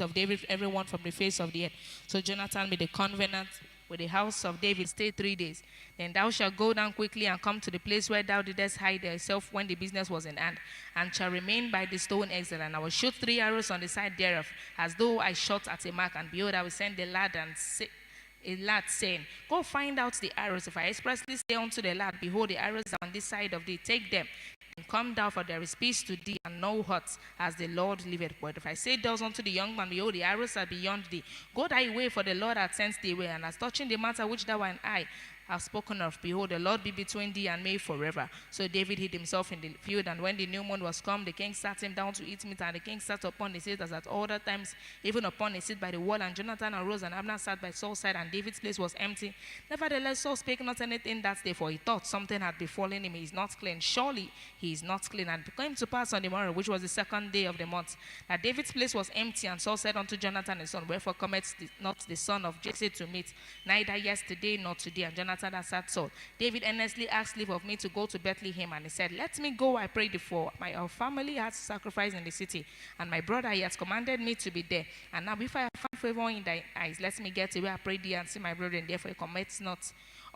of David, everyone from the face of the earth. So Jonathan made a covenant with the house of David, stay 3 days. Then thou shalt go down quickly and come to the place where thou didst hide thyself when the business was in hand, and shall remain by the stone exile. And I will shoot 3 arrows on the side thereof, as though I shot at a mark. And behold, I will send the lad and say, a lad saying, go find out the arrows. If I expressly say unto the lad, behold, the arrows are on this side of thee, take them. And come down, for there is peace to thee, and no hurt, as the Lord liveth. But if I say thus unto the young man, behold, the arrows are beyond thee, go thy way, for the Lord hath sent thee away. And as touching the matter which thou and I have spoken of, behold, the Lord be between thee and me forever. So David hid himself in the field, and when the new moon was come, the king sat him down to eat meat, and the king sat upon the seat as at other times, even upon a seat by the wall. And Jonathan arose, and Abner sat by Saul's side, and David's place was empty. Nevertheless, Saul spake not anything that day, for he thought something had befallen him. He is not clean. Surely he is not clean. And it came to pass on the morrow, which was the second day of the month, that David's place was empty. And Saul said unto Jonathan his son, wherefore cometh not the son of Jesse to meet, neither yesterday nor today? And Jonathan answered Saul, David earnestly asked leave of me to go to Bethlehem. And he said, let me go, I pray thee, for our family has sacrificed in the city, and my brother, he has commanded me to be there. And now if I have found favor in thy eyes, let me get away, I pray thee, and see my brother, and therefore he commits not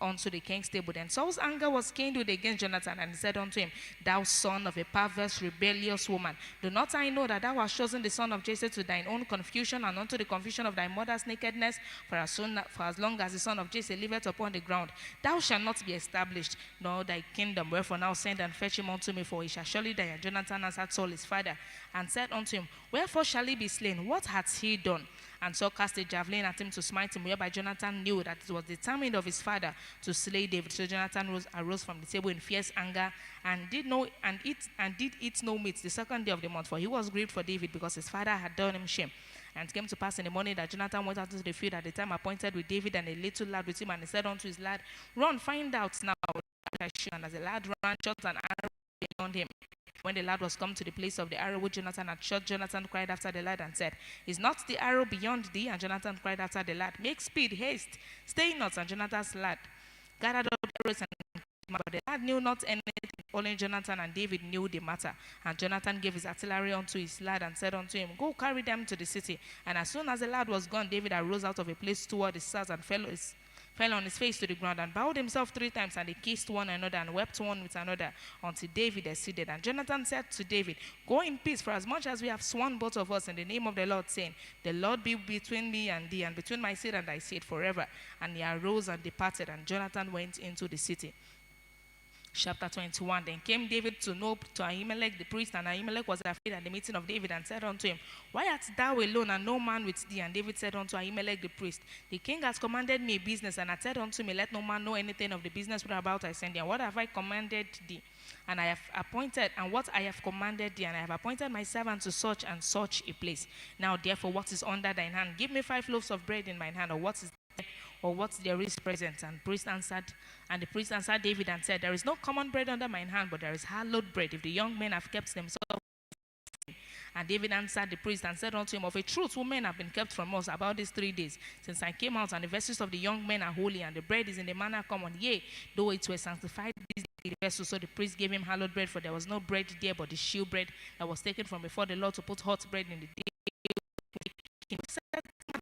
unto the king's table. Then Saul's anger was kindled against Jonathan, and he said unto him, thou son of a perverse, rebellious woman, do not I know that thou hast chosen the son of Jesse to thine own confusion, and unto the confusion of thy mother's nakedness? For as long as the son of Jesse liveth upon the ground, thou shalt not be established, nor thy kingdom. Wherefore now send and fetch him unto me, for he shall surely die. And Jonathan answered Saul his father, and said unto him, wherefore shall he be slain? What hath he done? And Saul cast a javelin at him to smite him, whereby Jonathan knew that it was determined of his father to slay David. So Jonathan arose from the table in fierce anger, and did eat no meat the second day of the month, for he was grieved for David, because his father had done him shame. And it came to pass in the morning that Jonathan went out into the field at the time appointed with David, and a little lad with him. And he said unto his lad, run, find out now. And as the lad ran, shot an arrow beyond him. When the lad was come to the place of the arrow which Jonathan had shot, Jonathan cried after the lad and said, is not the arrow beyond thee? And Jonathan cried after the lad, make speed, haste, stay not. And Jonathan's lad gathered up the arrows, but the lad knew not anything. Only Jonathan and David knew the matter. And Jonathan gave his artillery unto his lad, and said unto him, go carry them to the city. And as soon as the lad was gone, David arose out of a place toward the south, and fell on his face to the ground, and bowed himself 3 times, and they kissed one another, and wept one with another, until David exceeded. And Jonathan said to David, go in peace, for as much as we have sworn both of us in the name of the Lord, saying, the Lord be between me and thee, and between my seed and thy seed forever. And he arose and departed, and Jonathan went into the city. Chapter 21. Then came David to Nob to Ahimelech the priest, and Ahimelech was afraid at the meeting of David, and said unto him, why art thou alone, and no man with thee? And David said unto Ahimelech the priest, the king has commanded me a business, and hath said unto me, let no man know anything of the business whereabout I send thee. And what have I commanded thee? And I have appointed, and what I have commanded thee, and I have appointed my servant to such and such a place. Now therefore, what is under thine hand? Give me 5 loaves of bread in mine hand, or what there is present. And the priest answered David and said, there is no common bread under mine hand, but there is hallowed bread, if the young men have kept themselves. And David answered the priest and said unto him, of a truth, women have been kept from us about these 3 days, since I came out, and the vessels of the young men are holy, and the bread is in the manner common. Yea, though it were sanctified this day, the vessel. So the priest gave him hallowed bread, for there was no bread there but the shield bread that was taken from before the Lord to put hot bread in the day.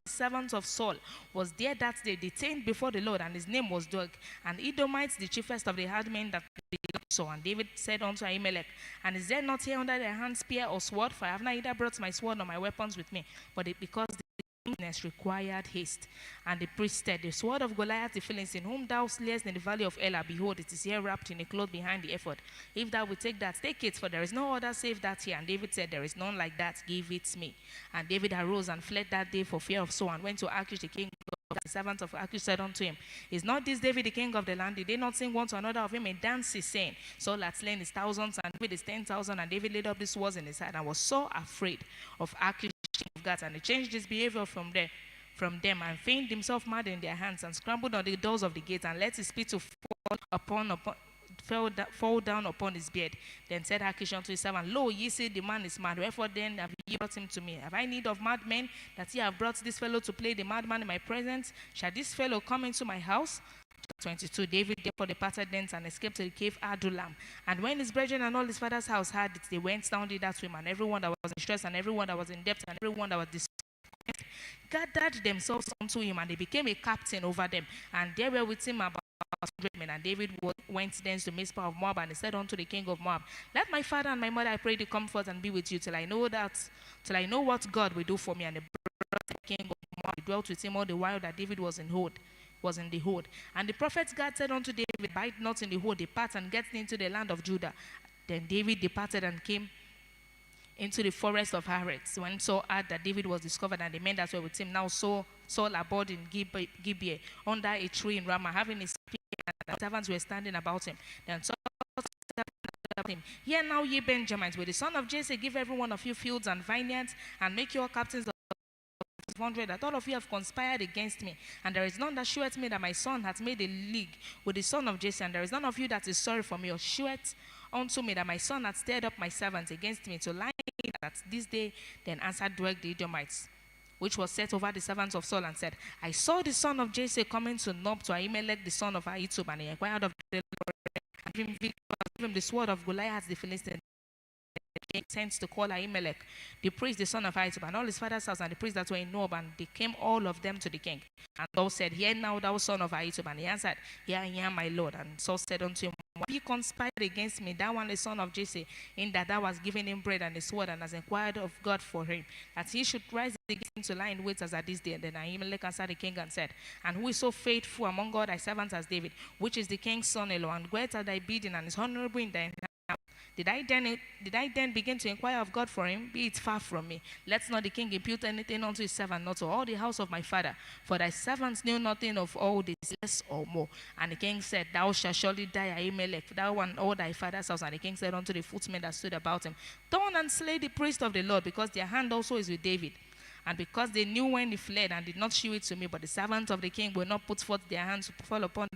The servant of Saul was there that day, detained before the Lord, and his name was Doeg. And Edomites, the chiefest of the hardmen that belonged to Saul. And David said unto Ahimelech, and is there not here under their hand spear or sword? For I have not either brought my sword nor my weapons with me, but because the business required haste. And the priest said, the sword of Goliath the Philistine, whom thou slayest in the valley of Elah, behold, it is here wrapped in a cloth behind the ephod. If thou wilt take that, take it, for there is no other save that here. And David said, there is none like that, give it me. And David arose and fled that day for fear of Saul, and went to Achish the king. The servant of Achish said unto him, is not this David the king of the land? Did they not sing one to another of him in dances, saying, Saul hath slain his thousands, and David his 10,000? And David laid up these words in his heart, and was so afraid of Achish king of Gath. And he changed his behavior from them, and feigned himself mad in their hands, and scrambled on the doors of the gate, and let his spittle fall down upon his beard. Then said Achish unto his servant, lo, ye say the man is mad. Wherefore then have ye brought him to me? Have I need of madmen, that ye have brought this fellow to play the madman in my presence? Shall this fellow come into my house? 22. David therefore departed thence, and escaped to the cave Adullam. And when his brethren and all his father's house heard it, they went down thither to him, and everyone that was in stress, and everyone that was in debt, and everyone that was gathered themselves unto him, and they became a captain over them. And they were with him about 100 men. And David went thence to Mizpah of Moab, and he said unto the king of Moab, let my father and my mother, I pray thee, come forth and be with you till I know what God will do for me. And the king of Moab dwelt with him all the while that David was in the hold. And the prophet Gad said unto David, abide not in the hold, depart and get into the land of Judah. Then David departed and came into the forest of Hareth. When Saul heard that David was discovered, and the men that were with him, now Saul abode in Gibeah under a tree in Ramah, having his spear, and the servants were standing about him. Then Saul said unto him, hear now, ye Benjamites, will the son of Jesse give every one of you fields and vineyards, and make you all captains of 100, that all of you have conspired against me, and there is none that sheweth me that my son hath made a league with the son of Jesse, and there is none of you that is sorry for me, or sheweth unto me that my son hath stirred up my servants against me to lie that this day. Then answered Doeg the Edomites, which was set over the servants of Saul, and said, I saw the son of Jesse coming to Nob to Ahimelech the son of Ahitub, and he inquired of the Lord, and gave him the sword of Goliath the Philistine. The king sent to call Ahimelech, the priest, the son of Ahitub, and all his father's house, and the priests that were in Nob, and they came all of them to the king. And Saul said, hear now, thou son of Ahitub. And he answered, here I am, my lord. And Saul said unto him, why have you conspired against me, thou and the son of Jesse, in that thou hast given him bread and a sword, and hast inquired of God for him, that he should rise against him to lie in wait as at this day? And then Ahimelech answered the king and said, and who is so faithful among all thy servants as David, which is the king's son-in-law, and great at thy bidding, and is honorable in thine house? Did I then begin to inquire of God for him? Be it far from me. Let not the king impute anything unto his servant, not to all the house of my father. For thy servants knew nothing of all this, less or more. And the king said, thou shalt surely die, Ahimelech, thou and all thy father's house. And the king said unto the footmen that stood about him, turn and slay the priest of the Lord, because their hand also is with David. And because they knew when he fled, and did not shew it to me, but the servants of the king will not put forth their hands to fall upon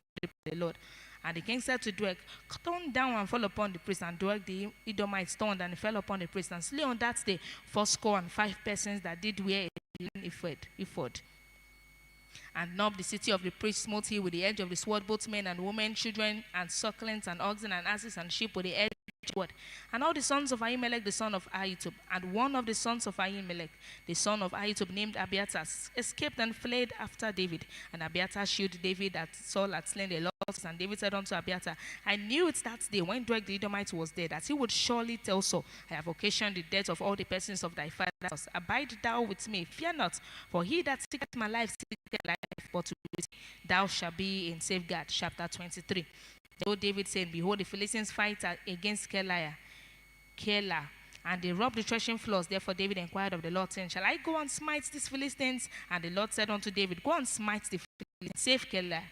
the Lord. And the king said to Doeg, turn down and fall upon the priest. And Doeg the Edomite turned and fell upon the priest, and slew on that day 85 persons that did wear a linen ephod. And Nob, the city of the priest, smote he with the edge of the sword, both men and women, children and sucklings, and oxen and asses and sheep with the edge of the sword. And all the sons of Ahimelech the son of Ahitub, and one of the sons of Ahimelech the son of Ahitub, named Abiathar, escaped and fled after David. And Abiathar shewed David that Saul had slain the Lord. And David said unto Abiathar, I knew it that day when Doeg the Edomite was dead, that he would surely tell Saul, I have occasioned the death of all the persons of thy father's house. Abide thou with me, fear not, for he that seeketh my life seeketh life, but with thou shalt be in safeguard. Chapter 23. So David said, behold, the Philistines fight against Keilah, and they robbed the threshing floors. Therefore David inquired of the Lord, saying, shall I go and smite these Philistines? And the Lord said unto David, go and smite the Philistines, save Keilah.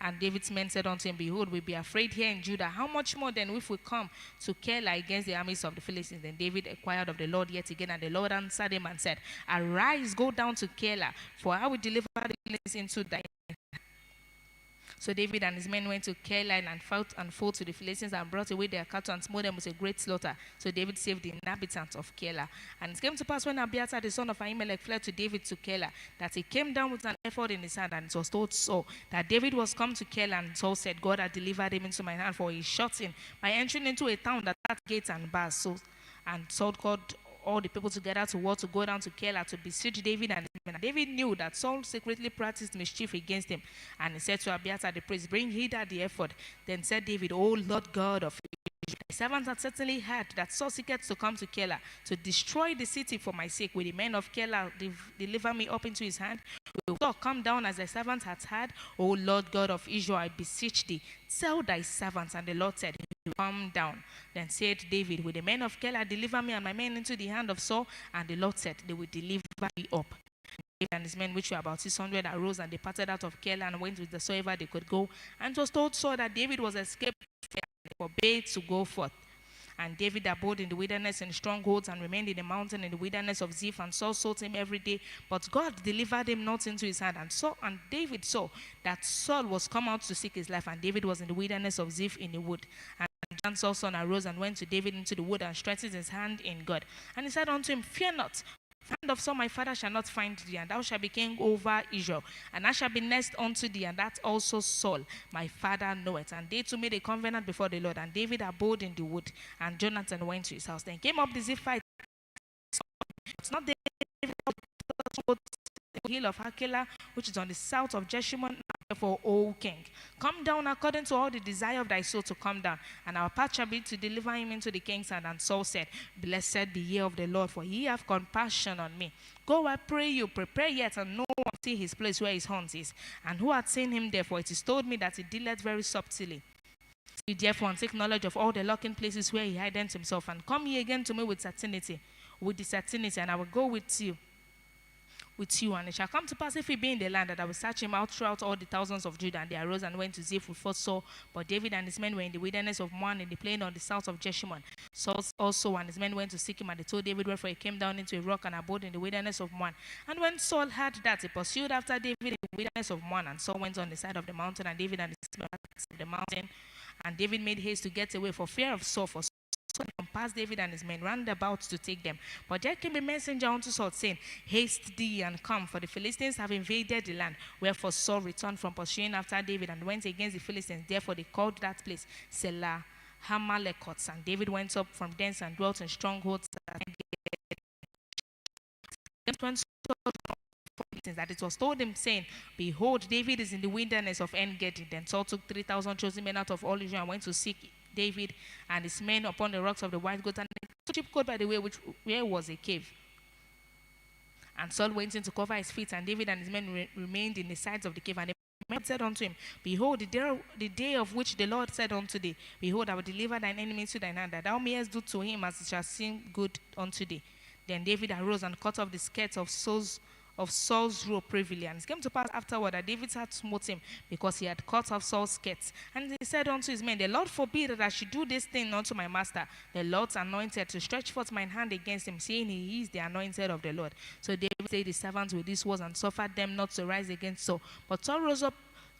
And David's men said unto him, behold, we be afraid here in Judah. How much more then if we come to Keilah against the armies of the Philistines? Then David inquired of the Lord yet again, and the Lord answered him and said, arise, go down to Keilah, for I will deliver the Philistines into thy hand. So David and his men went to Keilah and fought to the Philistines, and brought away their cattle and smote them with a great slaughter. So David saved the inhabitants of Keilah. And it came to pass, when Abiathar the son of Ahimelech fled to David to Keilah, that he came down with an ephod in his hand. And it was told Saul that David was come to Keilah. And Saul said, God had delivered him into my hand, for he shot him by entering into a town that had gates and bars. So, and Saul called all the people together to war to go down to Keilah to besiege David and his men. And David knew that Saul secretly practiced mischief against him. And he said to Abiathar the priest, bring hither the ephod. Then said David, O Lord God of Israel, thy servants had certainly heard that Saul seeketh to come to Keilah to destroy the city for my sake. Will the men of Keilah deliver me up into his hand? Will Saul come down as thy servant hath heard? O Lord God of Israel, I beseech thee, tell thy servants. And the Lord said, come down. Then said David, will the men of Keilah deliver me and my men into the hand of Saul? And the Lord said, they will deliver me up. David and his men, which were about 600, arose and departed out of Keilah and went whithersoever they could go. And it was told Saul that David was escaped, and forbade to go forth. And David abode in the wilderness in strongholds, and remained in the mountain in the wilderness of Ziph. And Saul sought him every day, but God delivered him not into his hand. And David saw that Saul was come out to seek his life, and David was in the wilderness of Ziph in the wood. And Jonathan Saul's son arose and went to David into the wood, and stretched his hand in God. And he said unto him, fear not, the hand of Saul my father shall not find thee, and thou shalt be king over Israel, and I shall be next unto thee, and that also Saul my father knoweth. And they two made a covenant before the Lord. And David abode in the wood, and Jonathan went to his house. Then came up the Ziphite. It's not David the hill of Hakilah, which is on the south of Jeshimon. Therefore, O king, come down according to all the desire of thy soul to come down, and our part shall be to deliver him into the king's hand. And Saul said, Blessed be ye of the Lord, for he hath compassion on me. Go, I pray you, prepare yet, and no one see his place where his haunt is. And who hath seen him therefore? It is told me that he dealeth very subtly. See therefore, and take knowledge of all the lurking places where he hideth himself, and come ye again to me with certainty, and I will go with you. And it shall come to pass, if he be in the land, that I will search him out throughout all the thousands of Judah. And they arose and went to Ziph with fought Saul. But David and his men were in the wilderness of Maon, in the plain on the south of Jeshimon. Saul also and his men went to seek him, and they told David, wherefore he came down into a rock and abode in the wilderness of Maon. And when Saul heard that, he pursued after David in the wilderness of Maon. And Saul went on the side of the mountain, and David and his men went the mountain. And David made haste to get away for fear of Saul, for Saul compassed David and his men round about to take them. But there came a messenger unto Saul, saying, Haste thee and come, for the Philistines have invaded the land. Wherefore Saul returned from pursuing after David and went against the Philistines. Therefore they called that place Selah Hamalekoth. And David went up from thence and dwelt in strongholds. That it was told him, saying, Behold, David is in the wilderness of En-Gedi. Then Saul took 3,000 chosen men out of all Israel and went to seek David and his men upon the rocks of the White Goat, and a cheap coat by the way, where was a cave. And Saul went in to cover his feet, and David and his men remained in the sides of the cave. And the men said unto him, Behold, the day of which the Lord said unto thee, Behold, I will deliver thine enemies to thine hand, that thou mayest do to him as it shall seem good unto thee. Then David arose and cut off the skirts of Saul's robe privily. And it came to pass afterward that David had smote him, because he had cut off Saul's skirts. And he said unto his men, The Lord forbid that I should do this thing unto my master, the Lord's anointed, to stretch forth mine hand against him, saying he is the anointed of the Lord. So David said his servants with these words, and suffered them not to rise against Saul. But Saul rose up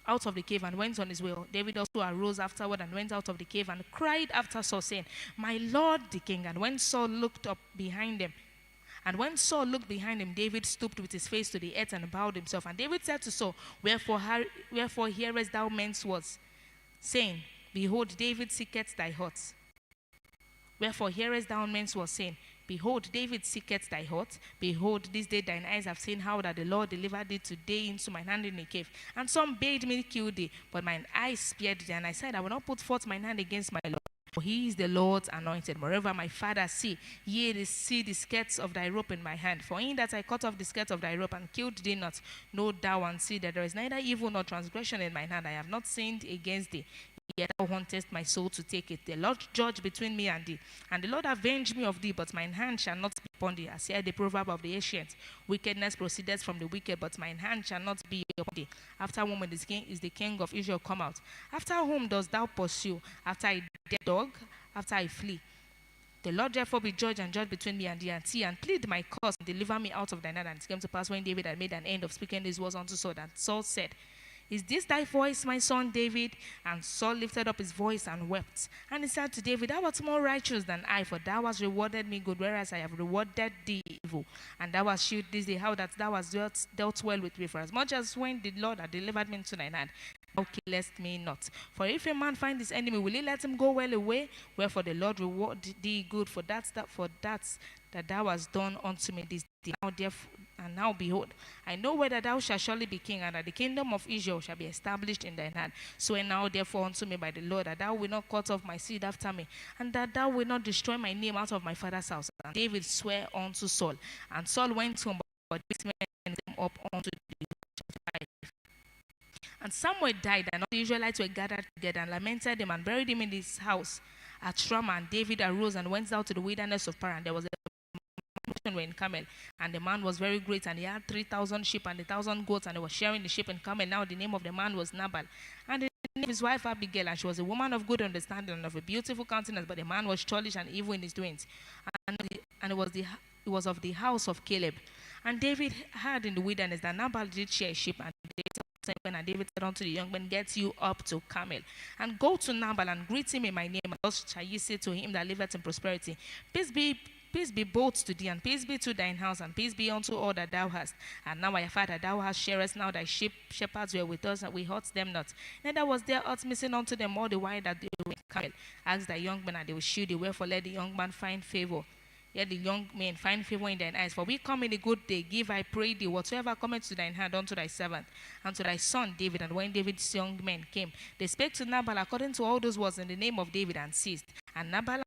out of the cave and went on his way. David also arose afterward and went out of the cave and cried after Saul, saying, My Lord the king. And when Saul looked behind him, David stooped with his face to the earth and bowed himself. And David said to Saul, Wherefore hearest thou men's words, saying, Behold, David seeketh thy heart? Wherefore hearest thou men's words, saying, Behold, David seeketh thy heart? Behold, this day thine eyes have seen how that the Lord delivered thee today into mine hand in a cave. And some bade me kill thee, but mine eyes spared thee. And I said, I will not put forth mine hand against my Lord, for he is the Lord's anointed. Moreover, my father, see the skirts of thy rope in my hand. For in that I cut off the skirts of thy rope and killed thee not, know thou and see that there is neither evil nor transgression in mine hand. I have not sinned against thee, yet thou wantest my soul to take it. The Lord judge between me and thee, and the Lord avenge me of thee, but mine hand shall not be upon thee. As said the proverb of the ancient, wickedness proceedeth from the wicked, but mine hand shall not be upon thee. After whom is the king of Israel come out? After whom dost thou pursue? After a dead dog? After I flee? The Lord therefore be judge and judge between me and thee, and see and plead my cause, and deliver me out of thine hand. And it came to pass, when David had made an end of speaking these words unto Saul, that Saul said, Is this thy voice, my son David? And Saul lifted up his voice and wept. And he said to David, Thou art more righteous than I, for thou hast rewarded me good, whereas I have rewarded thee evil. And thou hast shewed this day how that thou hast dealt well with me. For as much as when the Lord had delivered me into thine hand, thou killest me not. For if a man find his enemy, will he let him go well away? Wherefore the Lord reward thee good for that thou hast done unto me this day. Now behold, I know whether thou shalt surely be king, and that the kingdom of Israel shall be established in thine hand. Swear now therefore unto me by the Lord, that thou wilt not cut off my seed after me, and that thou wilt not destroy my name out of my father's house. And David sware unto Saul. And Saul went home, but this man came up unto the life. And Samuel died, and all the Israelites were gathered together, and lamented him, and buried him in his house at Ramah. And David arose and went out to the wilderness of Paran. There was were in Carmel, and the man was very great, and he had 3,000 sheep and 1,000 goats, and he was sharing the sheep in Carmel. Now the name of the man was Nabal, and the name of his wife Abigail, and she was a woman of good understanding and of a beautiful countenance, but the man was churlish and evil in his doings, and it was of the house of Caleb. And David heard in the wilderness that Nabal did share sheep, and David said unto the young men, Get you up to Carmel, and go to Nabal, and greet him in my name, and thus shall ye say to him that liveth in prosperity, Peace be both to thee, and peace be to thine house, and peace be unto all that thou hast. And now, my father, thou hast sharest now thy sheep. Shepherds were with us, and we hurt them not. Neither was there aught missing unto them all the while that they were in Carmel. Ask thy young man, and they will shew thee. Wherefore let the young man find favor Yet the young men find favor in thine eyes. For we come in a good day. Give, I pray thee, whatsoever cometh to thine hand unto thy servant, and to thy son David. And when David's young men came, they spake to Nabal according to all those words in the name of David, and ceased. And Nabal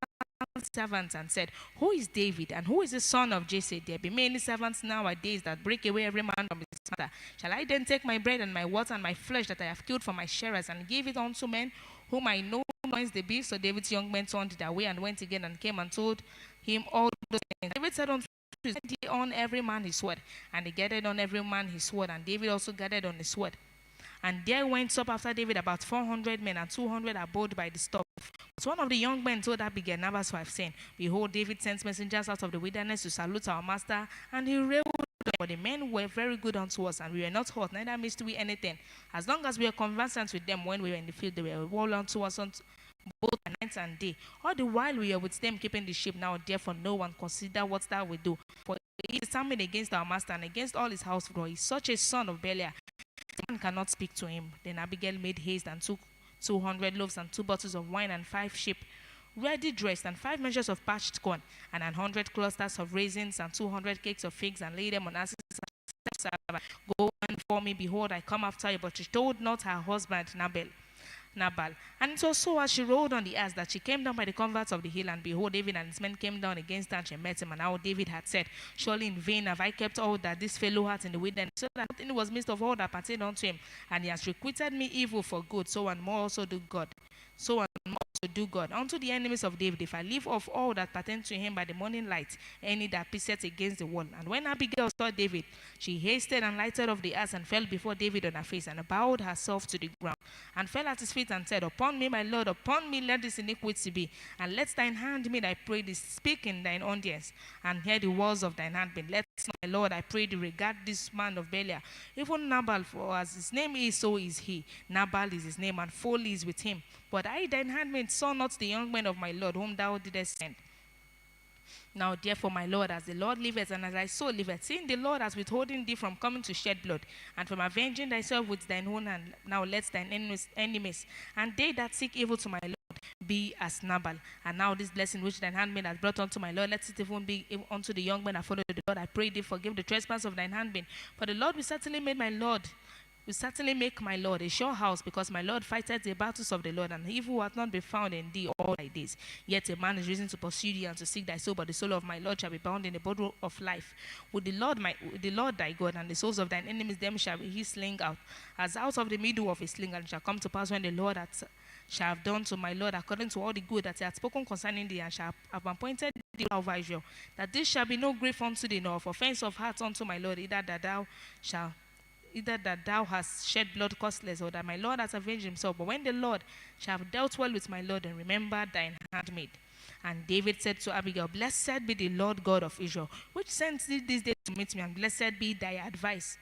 servants and said, who is David, and who is the son of Jesse? There be many servants nowadays that break away every man from his father. Shall I then take my bread and my water and my flesh that I have killed for my sharers, and give it unto men whom I know whence they be? So David's young men turned their way and went again and came and told him all those things. David said unto him, get on every man his sword. And he gathered on every man his sword, and David also gathered on his sword. And there went up after David about 400 men, and 200 abode by the stuff. But one of the young men told Abigail, Nabal's wife, saying, behold, David sends messengers out of the wilderness to salute our master, and he railed. But the men were very good unto us, and we were not hurt, neither missed we anything. As long as we were conversant with them when we were in the field, they were well unto us both night and day. All the while we were with them keeping the sheep. Now therefore no one consider what thou will do. For he is armed against our master and against all his house, for he is such a son of Belial. Man cannot speak to him. Then Abigail made haste and took 200 loaves and 2 bottles of wine and 5 sheep ready dressed, and 5 measures of parched corn, and 100 clusters of raisins, and 200 cakes of figs, and laid them on asses. Go on for me, behold, I come after you. But she told not her husband Nabal. And it was so, as she rode on the ass, that she came down by the coverts of the hill, and behold, David and his men came down against her, and she met him. And now David had said, surely in vain have I kept all that this fellow hath in the wilderness, so that nothing was missed of all that pertained unto him. And he has requited me evil for good, so and more also do God. So and more also do God unto the enemies of David, if I leave off all that pertained to him by the morning light, any that pisseth against the wall. And when Abigail saw David, she hasted and lighted off the ass, and fell before David on her face, and bowed herself to the ground, and fell at his feet, and said, upon me, my Lord, upon me let this iniquity be, and let thine handmaid, I pray thee, speak in thine audience, and hear the words of thine handmaid. Let not, my Lord, I pray thee, regard this man of Belial, even Nabal, for as his name is, so is he. Nabal is his name, and folly is with him. But I, thine handmaid, saw not the young men of my Lord, whom thou didst send. Now therefore, my Lord, as the Lord liveth, and as thy soul liveth, seeing the Lord has withholding thee from coming to shed blood, and from avenging thyself with thine own hand, now let thine enemies, and they that seek evil to my Lord, be as Nabal. And now this blessing which thine handmaid has brought unto my Lord, let it even be unto the young men that follow the Lord. I pray thee, forgive the trespass of thine handmaid. For the Lord will certainly make my Lord a sure house, because my Lord fighteth the battles of the Lord, and evil hath not been found in thee all thy days. Yet a man is risen to pursue thee and to seek thy soul, but the soul of my Lord shall be bound in the bottle of life with the Lord thy God, and the souls of thine enemies them shall he sling out, as out of the middle of a sling. And it shall come to pass, when the Lord shall have done to my Lord according to all the good that he hath spoken concerning thee, and shall have appointed thee over Israel, that this shall be no grief unto thee, nor of offense of heart unto my Lord, either that thou hast shed blood costless, or that my Lord has avenged himself. But when the Lord shall have dealt well with my Lord, and remember thine handmaid. And David said to Abigail, blessed be the Lord God of Israel, which sent thee this day to meet me, and blessed be thy advice.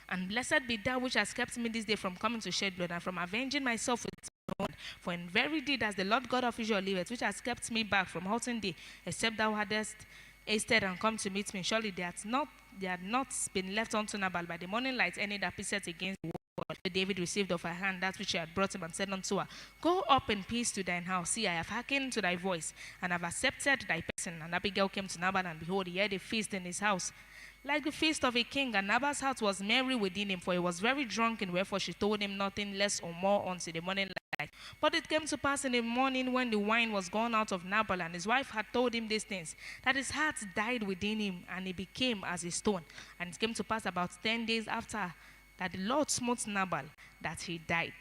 And blessed be thou which has kept me this day from coming to shed blood, and from avenging myself with my own. For in very deed, as the Lord God of Israel liveth, which has kept me back from hurting thee, except thou hadst hasted and come to meet me, surely there had not been left unto Nabal by the morning light any that pisseth against the wall. David received of her hand that which she had brought him, and said unto her, go up in peace to thine house. See, I have hearkened to thy voice, and have accepted thy person. And Abigail came to Nabal, and behold, he had a feast in his house, like the feast of a king. And Nabal's heart was merry within him, for he was very drunken, wherefore she told him nothing less or more until the morning light. But it came to pass in the morning, when the wine was gone out of Nabal, and his wife had told him these things, that his heart died within him, and he became as a stone. And it came to pass about 10 days after that the Lord smote Nabal, that he died.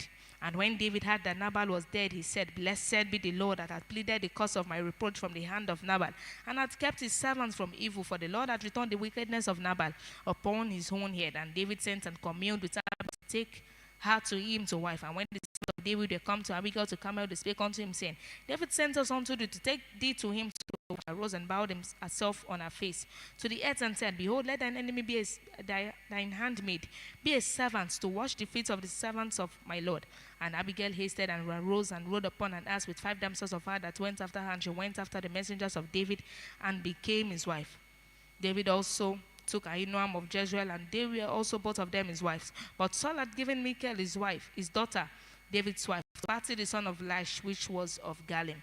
And when David heard that Nabal was dead, he said, blessed be the Lord that hath pleaded the cause of my reproach from the hand of Nabal, and hath kept his servants from evil, for the Lord hath returned the wickedness of Nabal upon his own head. And David sent and communed with her to take her to him to wife. And when the sons of David were come to Abigail to Carmel, they spake unto him, saying, David sent us unto thee to take thee to him. So she arose and bowed herself on her face to the earth, and said, behold, let thine enemy be thine handmaid, be a servant to wash the feet of the servants of my Lord. And Abigail hasted and arose and rode upon an ass with 5 damsels of her that went after her, and she went after the messengers of David and became his wife. David also took Ahinoam of Jezreel, and they were also both of them his wives. But Saul had given Michal his wife, his daughter, David's wife, to Party the son of Lash, which was of Galim.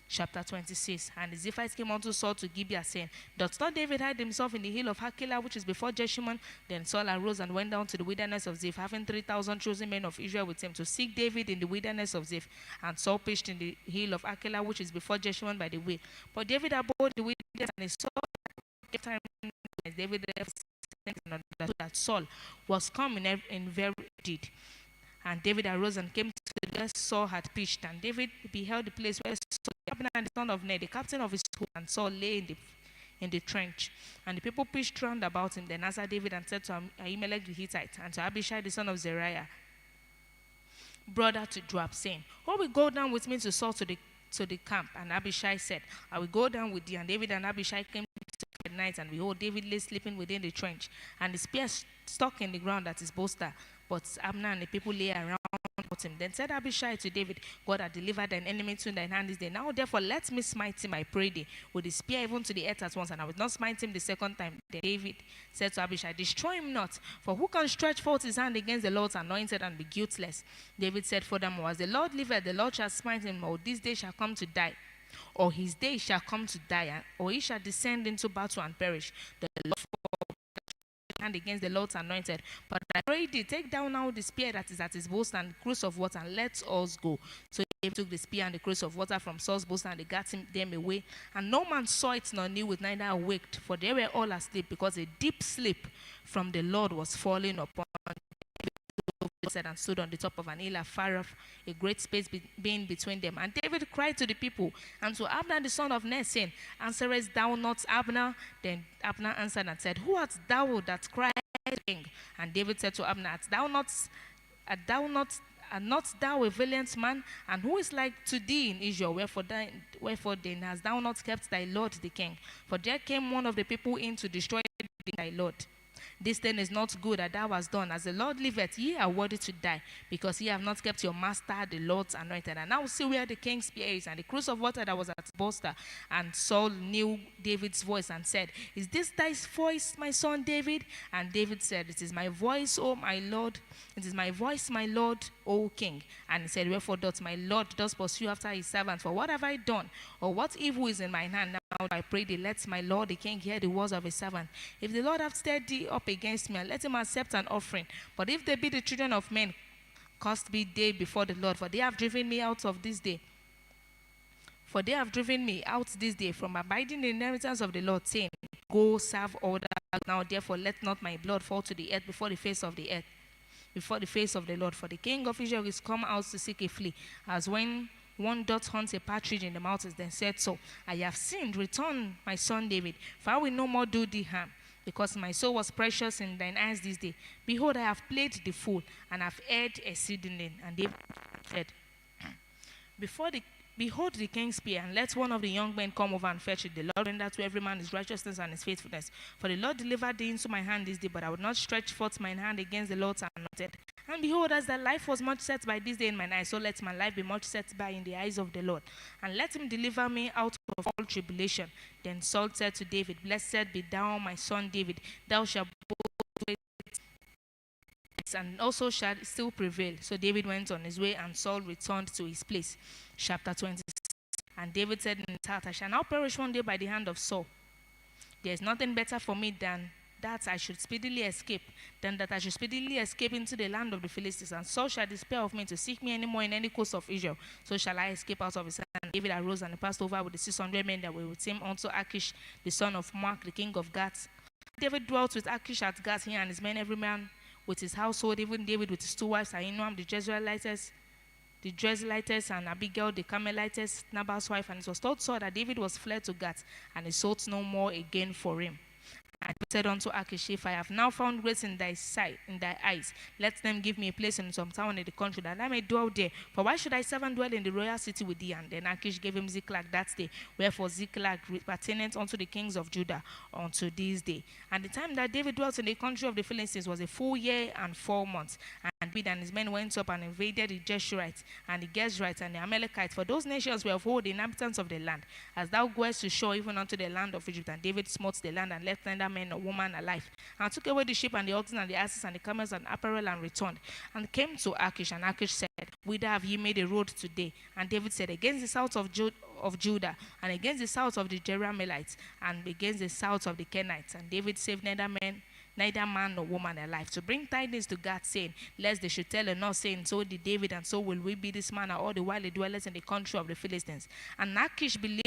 Chapter 26. And the Ziphites came unto Saul to Gibeah, saying, Doth not David hide himself in the hill of Hakilah, which is before Jeshimon? Then Saul arose and went down to the wilderness of Ziph, having 3,000 chosen men of Israel with him, to seek David in the wilderness of Ziph. And Saul pitched in the hill of Hakilah, which is before Jeshimon by the way. But David abode the wilderness, and he saw time David understood that Saul was come in very deed. And David arose and came to where Saul had pitched. And David beheld the place where Saul, Abner the son of Ner, the captain of his host, and Saul lay in the trench. And the people pitched round about him. Then answered David and said to Ahimelech the Hittite, and to Abishai the son of Zeruiah, brother to Joab, saying, who will go down with me to Saul to the camp? And Abishai said, I will go down with thee. And David and Abishai came at night, and behold, David lay sleeping within the trench, and the spear stuck in the ground at his bolster. But Abner and the people lay around about him. Then said Abishai to David, God hath delivered thine enemy to thine hand this day. Now therefore let me smite him, I pray thee, with the spear even to the earth at once, and I will not smite him the second time. Then David said to Abishai, destroy him not, for who can stretch forth his hand against the Lord's anointed and be guiltless? David said furthermore, as the Lord liveth, the Lord shall smite him, or this day shall come to die, or his day shall come to die, or he shall descend into battle and perish. The Lord hand against the Lord's anointed. But I pray thee, take down now the spear that is at his bolster and the cruse of water, and let us go. So he took the spear and the cruse of water from Saul's bolster, and they got them away. And no man saw it nor knew it, neither awaked, for they were all asleep, because a deep sleep from the Lord was falling upon them. And stood on the top of an hill afar off, a great space being between them. And David cried to the people and to Abner the son of Ner, saying, answerest thou not, Abner? Then Abner answered and said, who art thou that criest, king? And David said to Abner, art not thou a valiant man? And who is like to thee in Israel? Wherefore then hast thou not kept thy lord the king? For there came one of the people in to destroy thy lord. This thing is not good that thou hast done. As the Lord liveth, ye are worthy to die, because ye have not kept your master, the Lord's anointed. And now see where the king's spear is, and the cruse of water that was at his bolster. And Saul knew David's voice and said, is this thy voice, my son David? And David said, it is my voice, O my Lord. It is my voice, my Lord, O king. And he said, wherefore doth my Lord thus pursue after his servant? For what have I done? Or what evil is in mine hand? Now I pray thee, let my Lord the king hear the words of his servant. If the Lord have stirred thee up against me, and let him accept an offering. But if they be the children of men, cursed be they before the Lord, for they have driven me out of this day. For they have driven me out this day from abiding in the inheritance of the Lord, saying, go serve other. Now therefore let not my blood fall to the earth before the face of the earth, before the face of the Lord. For the king of Israel is come out to seek a flea, as when one doth hunt a partridge in the mountains. Then said Saul, I have sinned, return my son David, for I will no more do thee harm, because my soul was precious in thine eyes this day. Behold, I have played the fool, and have erred exceedingly. And David said, behold the king's spear, and let one of the young men come over and fetch it. The Lord render to every man his righteousness and his faithfulness. For the Lord delivered thee into my hand this day, but I would not stretch forth mine hand against the Lord's anointed. And behold, as thy life was much set by this day in mine eyes, so let my life be much set by in the eyes of the Lord. And let him deliver me out of all tribulation. Then Saul said to David, blessed be thou, my son David. Thou shalt both and also shall still prevail. So David went on his way, and Saul returned to his place. Chapter 26. And David said in his heart, I shall now perish one day by the hand of Saul. There is nothing better for me than that I should speedily escape, into the land of the Philistines. And Saul shall despair of me to seek me any more in any coast of Israel. So shall I escape out of his hand. David arose and passed over with the 600 men that were with him unto Achish, the son of Mark, the king of Gath. David dwelt with Achish at Gath, he and his men, every man with his household, even David with his two wives, Ahinoam the Jezreelitess, and Abigail the Carmelitess, Nabal's wife. And it was told Saul that David was fled to Gath, and he sought no more again for him. And he said unto Achish, if I have now found grace in thy sight, in thy eyes, let them give me a place in some town in the country, that I may dwell there. For why should thy servant dwell in the royal city with thee? And then Achish gave him Ziklag that day, wherefore Ziklag pertaineth unto the kings of Judah unto this day. And the time that David dwelt in the country of the Philistines was a full year and 4 months. And David and his men went up and invaded the Jeshurites and the Gezrites and the Amalekites, for those nations were of old the inhabitants of the land, as thou goest to shore even unto the land of Egypt. And David smote the land and left neither man nor woman alive, and took away the sheep and the oxen and the asses and the camels and apparel, and returned and came to Achish. And Achish said, whither have ye made a road today? And David said, against the south of of Judah, and against the south of the Jerahmeelites, and against the south of the Kenites. And David saved neither man nor woman alive, to bring tidings to Gad, saying, lest they should tell not saying, so did David, and so will we be this manner all the while the dwellers in the country of the Philistines. And Achish believed